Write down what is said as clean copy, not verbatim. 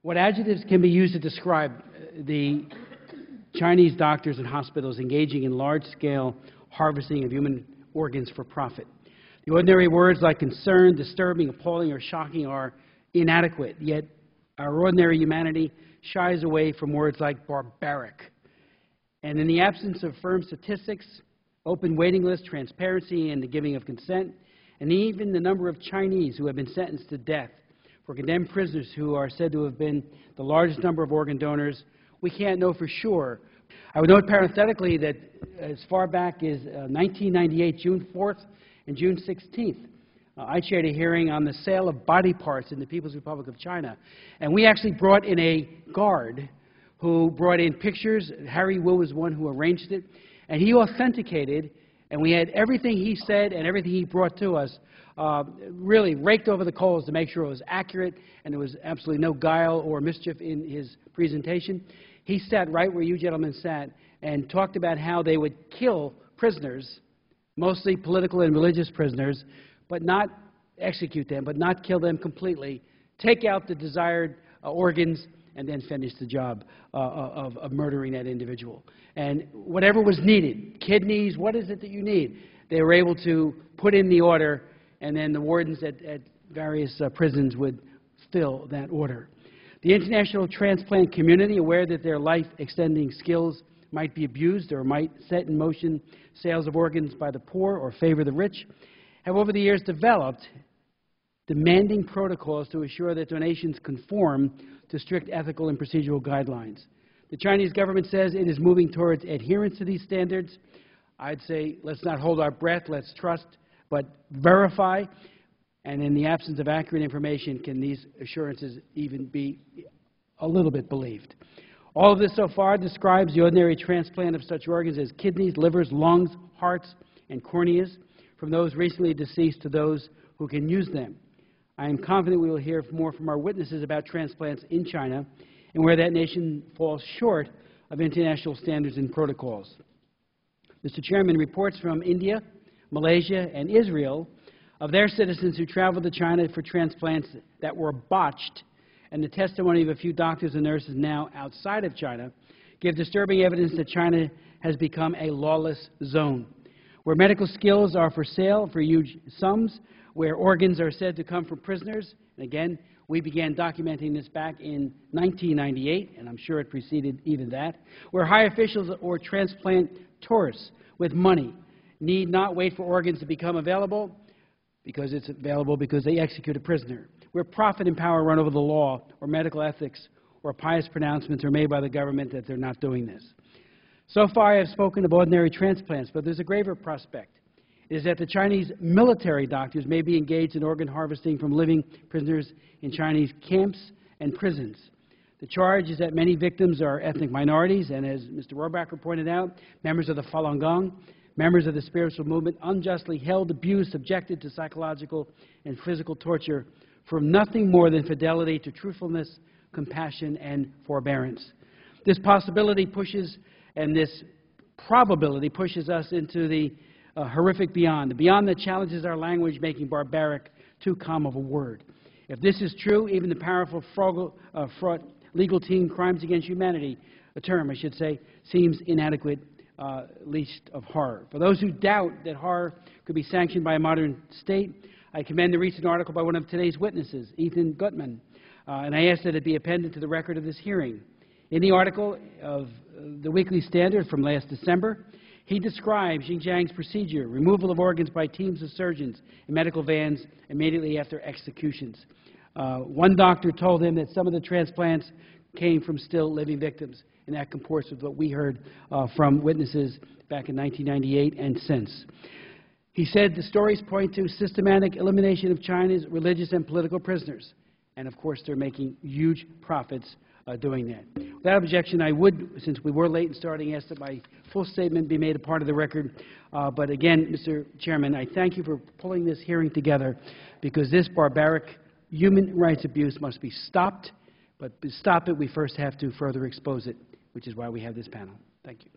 What adjectives can be used to describe the Chinese doctors and hospitals engaging in large-scale harvesting of human organs for profit? The ordinary words like concerned, disturbing, appalling, or shocking are inadequate, yet our ordinary humanity shies away from words like barbaric. And in the absence of firm statistics, open waiting lists, transparency, and the giving of consent, and even the number of Chinese who have been sentenced to death for condemned prisoners who are said to have been the largest number of organ donors, we can't know for sure. I would note parenthetically that as far back as 1998, June 4th and June 16th, I chaired a hearing on the sale of body parts in the People's Republic of China. And we actually brought in a guard who brought in pictures. Harry Wu was one who arranged it. And he authenticated, and we had everything he said and everything he brought to us really raked over the coals to make sure it was accurate and there was absolutely no guile or mischief in his presentation. He sat right where you gentlemen sat and talked about how they would kill prisoners, mostly political and religious prisoners, but not execute them, but not kill them completely, take out the desired organs, and then finish the job of murdering that individual. And whatever was needed, kidneys, what is it that you need? They were able to put in the order, and then the wardens at various prisons would fill that order. The international transplant community, aware that their life-extending skills might be abused or might set in motion sales of organs by the poor or favor the rich, have over the years developed demanding protocols to assure that donations conform to strict ethical and procedural guidelines. The Chinese government says it is moving towards adherence to these standards. I'd say let's not hold our breath, let's trust, but verify. And in the absence of accurate information, can these assurances even be a little bit believed? All of this so far describes the ordinary transplant of such organs as kidneys, livers, lungs, hearts, and corneas, from those recently deceased to those who can use them. I am confident we will hear more from our witnesses about transplants in China and where that nation falls short of international standards and protocols. Mr. Chairman, reports from India, Malaysia, and Israel of their citizens who traveled to China for transplants that were botched, and the testimony of a few doctors and nurses now outside of China, give disturbing evidence that China has become a lawless zone, where medical skills are for sale for huge sums, where organs are said to come from prisoners. And again, we began documenting this back in 1998, and I'm sure it preceded even that, where high officials or transplant tourists with money need not wait for organs to become available because it's available because they execute a prisoner, where profit and power run over the law or medical ethics or pious pronouncements are made by the government that they're not doing this. So far, I have spoken of ordinary transplants, but there's a graver prospect. It is that the Chinese military doctors may be engaged in organ harvesting from living prisoners in Chinese camps and prisons. The charge is that many victims are ethnic minorities, and as Mr. Rohrabacher pointed out, members of the Falun Gong, members of the spiritual movement, unjustly held, abused, subjected to psychological and physical torture for nothing more than fidelity to truthfulness, compassion, and forbearance. This possibility pushes, and this probability pushes us into the horrific beyond, the beyond that challenges our language, making barbaric too calm of a word. If this is true, even the powerful fraught legal team, crimes against humanity, a term I should say, seems inadequate, least of horror. For those who doubt that horror could be sanctioned by a modern state, I commend the recent article by one of today's witnesses, Ethan Gutman, and I ask that it be appended to the record of this hearing. In the article of the Weekly Standard from last December, he describes Xinjiang's procedure, removal of organs by teams of surgeons in medical vans immediately after executions. One doctor told him that some of the transplants came from still living victims, and that comports with what we heard from witnesses back in 1998 and since. He said the stories point to systematic elimination of China's religious and political prisoners, and of course they're making huge profits doing that. Without objection, I would, since we were late in starting, ask that my full statement be made a part of the record. But again, Mr. Chairman, I thank you for pulling this hearing together, because this barbaric human rights abuse must be stopped. But to stop it, we first have to further expose it, which is why we have this panel. Thank you.